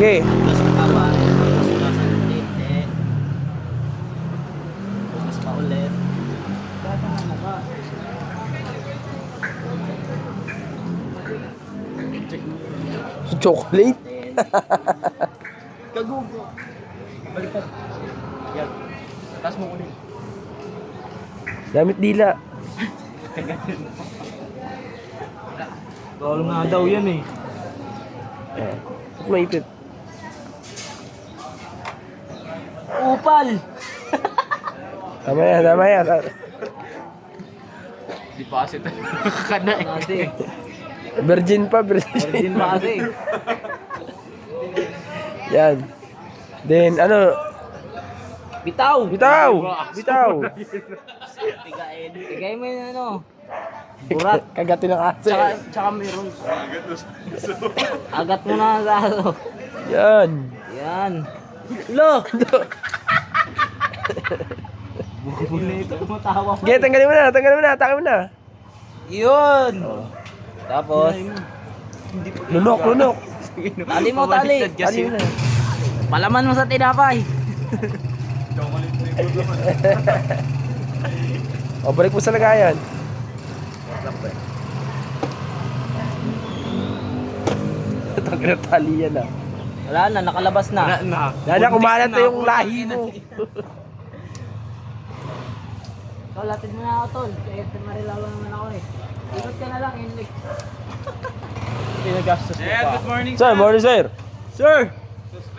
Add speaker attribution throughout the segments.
Speaker 1: Sige.
Speaker 2: Tapos nakawan. Tapos unasan ulit. Tapos pa ulit.
Speaker 1: Chocolate.
Speaker 2: Then, kagugo. Baliktad. Yan. Taas mo ulit.
Speaker 1: Gamit dila.
Speaker 2: Tol nga daw yan eh.
Speaker 1: Ba't maipit?
Speaker 2: Upal!
Speaker 1: Tama yan, tama yan.
Speaker 3: Di pa kasi tayo nakakana eh.
Speaker 2: Kasi,
Speaker 1: Virgin pa, virgin.
Speaker 2: virgin pa kasi.
Speaker 1: Yan. Then, ano?
Speaker 2: Bitaw!
Speaker 1: Bitaw! Bitaw!
Speaker 2: Tigain. Tigain mo yung ano. Burat.
Speaker 1: Kagatin ng aso.
Speaker 2: Tsaka meron. Agat mo na sa aso.
Speaker 1: Yan.
Speaker 2: Yan. Lo! Bumuli ito. Tumatawa pa.
Speaker 1: Sige, tanggalin mo na, tanggalin mo na, atake mo na.
Speaker 2: Yun! Tapos,
Speaker 1: Lunok, lunok.
Speaker 2: tali mo, tali.
Speaker 1: Tali mo na.
Speaker 2: Palaman mo sa tinapay.
Speaker 1: O, balik mo sa lagayan. Tanggal na tali yan ah.
Speaker 2: Wala na, nakalabas na.
Speaker 1: Lala, kumalat na yung lahi mo.
Speaker 2: Tol, latid mo na ako, tol. Kaya marilawa naman ako eh. Ingat ka na lang, inlik. Pinagastos ko pa.
Speaker 3: Good morning.
Speaker 1: Sir, morning sir.
Speaker 2: Sir!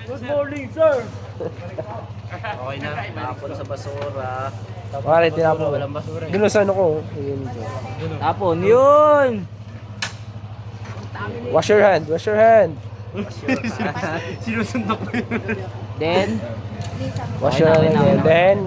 Speaker 2: Good morning, sir!
Speaker 3: Okay na.
Speaker 2: Tapon sa basura.
Speaker 1: Bakit tinapon mo?
Speaker 3: Walang basura eh.
Speaker 1: Doon sa ano ko. Ayun.
Speaker 2: Tapon, yun!
Speaker 1: Wash your hand, wash your hand.
Speaker 3: Sinusuntok ko yun.
Speaker 2: Then,
Speaker 1: Wash
Speaker 2: Okay
Speaker 1: your
Speaker 2: na,
Speaker 1: hand
Speaker 2: okay na,
Speaker 1: again.
Speaker 2: okay na.
Speaker 1: Then,